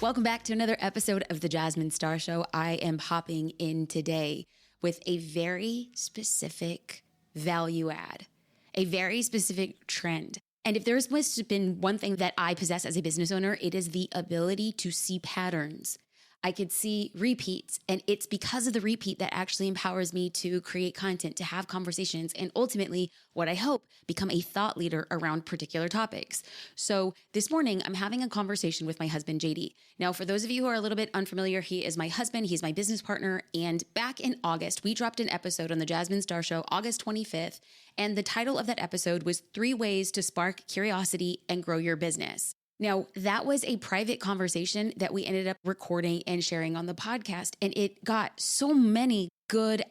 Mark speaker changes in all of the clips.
Speaker 1: Welcome back to another episode of the Jasmine Star Show. I am hopping in today with a very specific value add, a very specific trend. And if there's been one thing that I possess as a business owner, it is the ability to see patterns. I could see repeats, and it's because of the repeat that actually empowers me to create content, to have conversations, and ultimately, what I hope, become a thought leader around particular topics. So this morning, I'm having a conversation with my husband, JD. Now, for those of you who are a little bit unfamiliar, he is my husband, he's my business partner, and back in August, we dropped an episode on the Jasmine Star Show, August 25th, and the title of that episode was 3 Ways to Spark Curiosity and Grow Your Business. Now, that was a private conversation that we ended up recording and sharing on the podcast, and it got so many good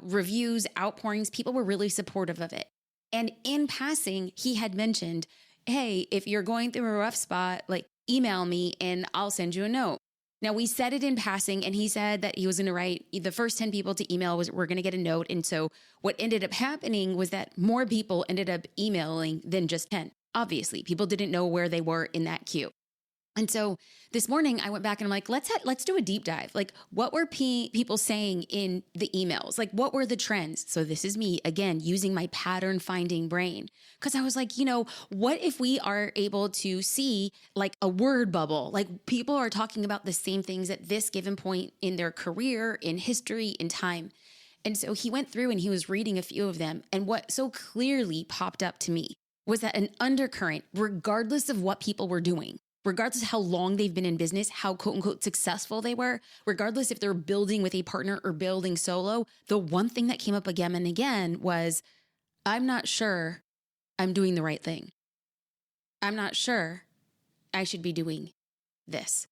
Speaker 1: reviews, outpourings. People were really supportive of it. And in passing, he had mentioned, hey, if you're going through a rough spot, email me and I'll send you a note. Now, we said it in passing, and he said that he was going to write the first 10 people to email were going to get a note. And so what ended up happening was that more people ended up emailing than just 10. Obviously, people didn't know where they were in that queue. And so this morning I went back and I'm like, let's do a deep dive. What were people saying in the emails? What were the trends? So this is me, again, using my pattern finding brain. Because I was like, what if we are able to see a word bubble? People are talking about the same things at this given point in their career, in history, in time. And so he went through and he was reading a few of them. And what so clearly popped up to me was that an undercurrent, regardless of what people were doing, regardless of how long they've been in business, how quote unquote successful they were, regardless if they're building with a partner or building solo, the one thing that came up again and again was, I'm not sure I'm doing the right thing. I'm not sure I should be doing this.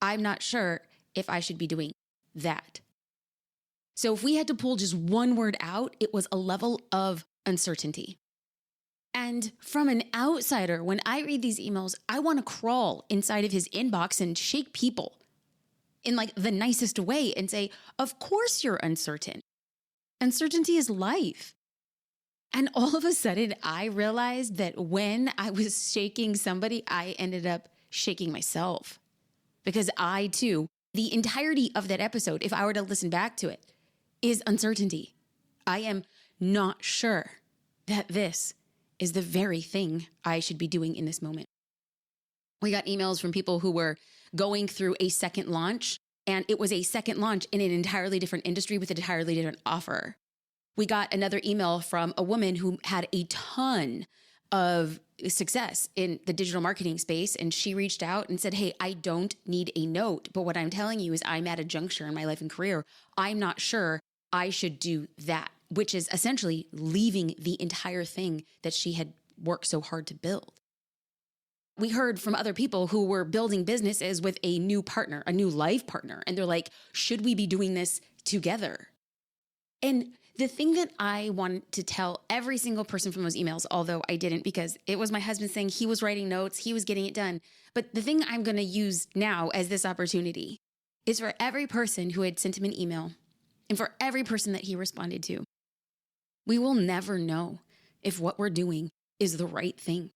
Speaker 1: I'm not sure if I should be doing that. So if we had to pull just one word out, it was a level of uncertainty. And from an outsider, when I read these emails, I want to crawl inside of his inbox and shake people in the nicest way and say, of course you're uncertain. Uncertainty is life. And all of a sudden, I realized that when I was shaking somebody, I ended up shaking myself. Because I too, the entirety of that episode, if I were to listen back to it, is uncertainty. I am not sure that this is the very thing I should be doing in this moment. We got emails from people who were going through a second launch, and it was a second launch in an entirely different industry with an entirely different offer. We got another email from a woman who had a ton of success in the digital marketing space, and she reached out and said, hey, I don't need a note, but what I'm telling you is I'm at a juncture in my life and career. I'm not sure I should do that, which is essentially leaving the entire thing that she had worked so hard to build. We heard from other people who were building businesses with a new partner, a new life partner, and they're like, should we be doing this together? And the thing that I wanted to tell every single person from those emails, although I didn't because it was my husband saying he was writing notes, he was getting it done. But the thing I'm going to use now as this opportunity is for every person who had sent him an email and for every person that he responded to. We will never know if what we're doing is the right thing.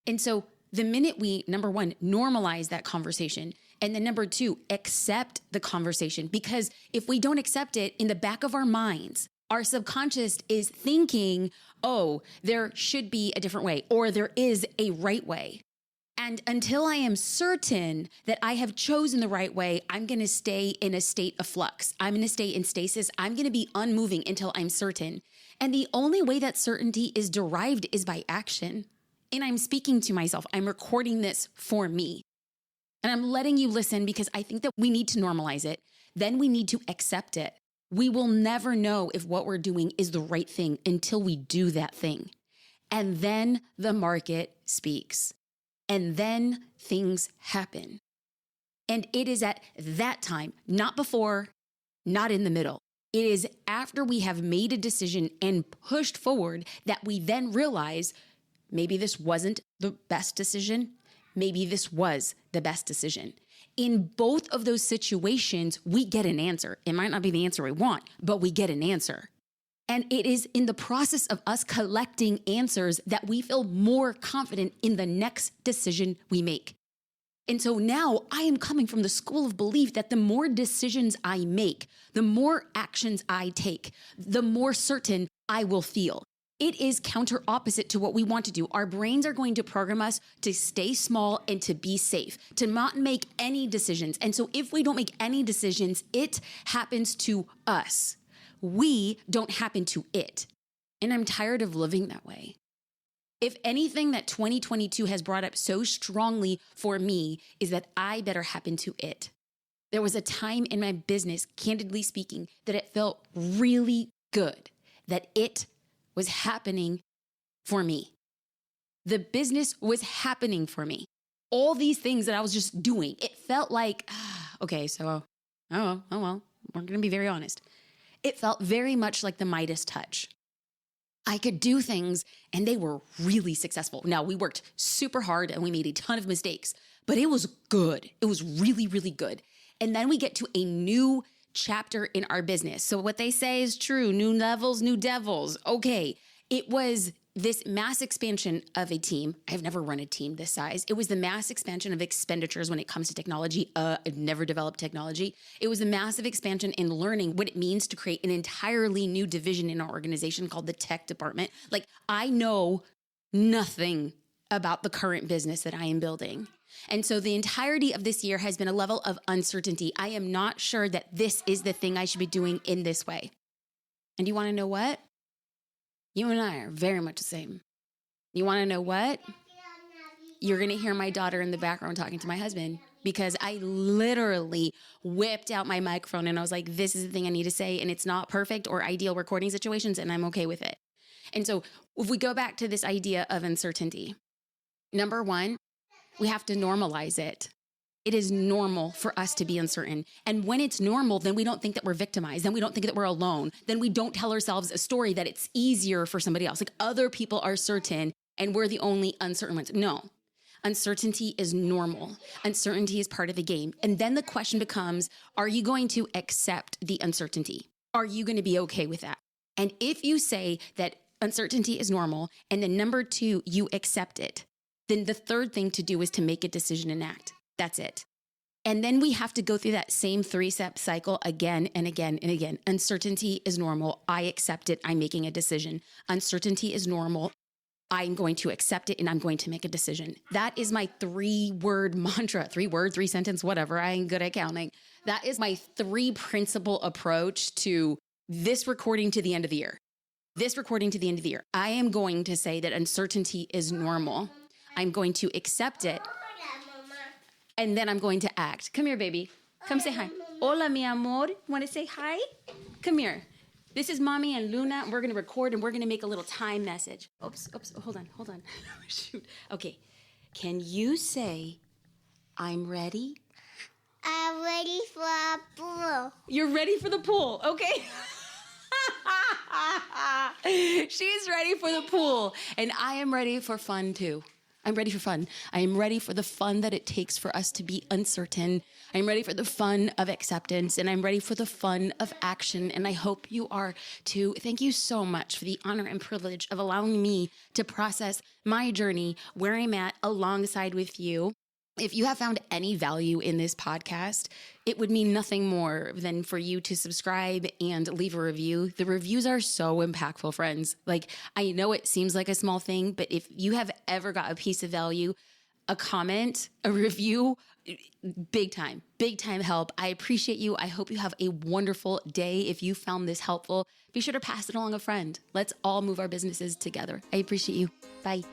Speaker 1: And so the minute we, number one, normalize that conversation, and then number two, accept the conversation, because if we don't accept it in the back of our minds, our subconscious is thinking, oh, there should be a different way, or there is a right way. And until I am certain that I have chosen the right way, I'm going to stay in a state of flux. I'm going to stay in stasis. I'm going to be unmoving until I'm certain. And the only way that certainty is derived is by action. And I'm speaking to myself. I'm recording this for me. And I'm letting you listen because I think that we need to normalize it. Then we need to accept it. We will never know if what we're doing is the right thing until we do that thing. And then the market speaks. And then things happen. And it is at that time, not before, not in the middle. It is after we have made a decision and pushed forward that we then realize maybe this wasn't the best decision. Maybe this was the best decision. In both of those situations, we get an answer. It might not be the answer we want, but we get an answer. And it is in the process of us collecting answers that we feel more confident in the next decision we make. And so now I am coming from the school of belief that the more decisions I make, the more actions I take, the more certain I will feel. It is counter opposite to what we want to do. Our brains are going to program us to stay small and to be safe, to not make any decisions. And so if we don't make any decisions, it happens to us. We don't happen to it. And I'm tired of living that way. If anything that 2022 has brought up so strongly for me is that I better happen to it. There was a time in my business, candidly speaking, that it felt really good that it was happening for me. The business was happening for me. All these things that I was just doing, it felt like, okay, so, oh well, we're going to be very honest. It felt very much like the Midas touch. I could do things and they were really successful. Now, we worked super hard and we made a ton of mistakes, but it was good. It was really, really good. And then we get to a new chapter in our business. So what they say is true. New levels, new devils. Okay. It was this mass expansion of a team. I've never run a team this size. It was the mass expansion of expenditures when it comes to technology. I've never developed technology. It was a massive expansion in learning what it means to create an entirely new division in our organization called the tech department. Like, I know nothing about the current business that I am building. And so the entirety of this year has been a level of uncertainty. I am not sure that this is the thing I should be doing in this way. And you want to know what? You and I are very much the same. You want to know what? You're going to hear my daughter in the background talking to my husband because I literally whipped out my microphone and I was like, this is the thing I need to say. And it's not perfect or ideal recording situations, and I'm okay with it. And so if we go back to this idea of uncertainty, number one, we have to normalize it. It is normal for us to be uncertain. And when it's normal, then we don't think that we're victimized. Then we don't think that we're alone. Then we don't tell ourselves a story that it's easier for somebody else. Like, other people are certain and we're the only uncertain ones. No, uncertainty is normal. Uncertainty is part of the game. And then the question becomes, are you going to accept the uncertainty? Are you going to be okay with that? And if you say that uncertainty is normal, and then number two, you accept it, then the third thing to do is to make a decision and act. That's it. And then we have to go through that same 3-step cycle again and again and again. Uncertainty is normal. I accept it. I'm making a decision. Uncertainty is normal. I'm going to accept it and I'm going to make a decision. That is my 3-word mantra, 3-word, 3-sentence, whatever. I ain't good at counting. That is my 3-principle approach to this recording to the end of the year. This recording to the end of the year. I am going to say that uncertainty is normal. I'm going to accept it. And then I'm going to act. Come here, baby. Come say hi. Hola, mi amor. Want to say hi? Come here. This is Mommy and Luna. We're going to record and we're going to make a little time message. Oops. Hold on. Shoot. Okay. Can you say, I'm ready?
Speaker 2: I'm ready for a pool.
Speaker 1: You're ready for the pool. Okay. She's ready for the pool. And I am ready for fun too. I'm ready for fun. I am ready for the fun that it takes for us to be uncertain. I'm ready for the fun of acceptance, and I'm ready for the fun of action. And I hope you are too. Thank you so much for the honor and privilege of allowing me to process my journey where I'm at alongside with you. If you have found any value in this podcast, it would mean nothing more than for you to subscribe and leave a review. The reviews are so impactful, friends. Like, I know it seems like a small thing, but if you have ever got a piece of value, a comment, a review, big time help. I appreciate you. I hope you have a wonderful day. If you found this helpful, be sure to pass it along a friend. Let's all move our businesses together. I appreciate you. Bye.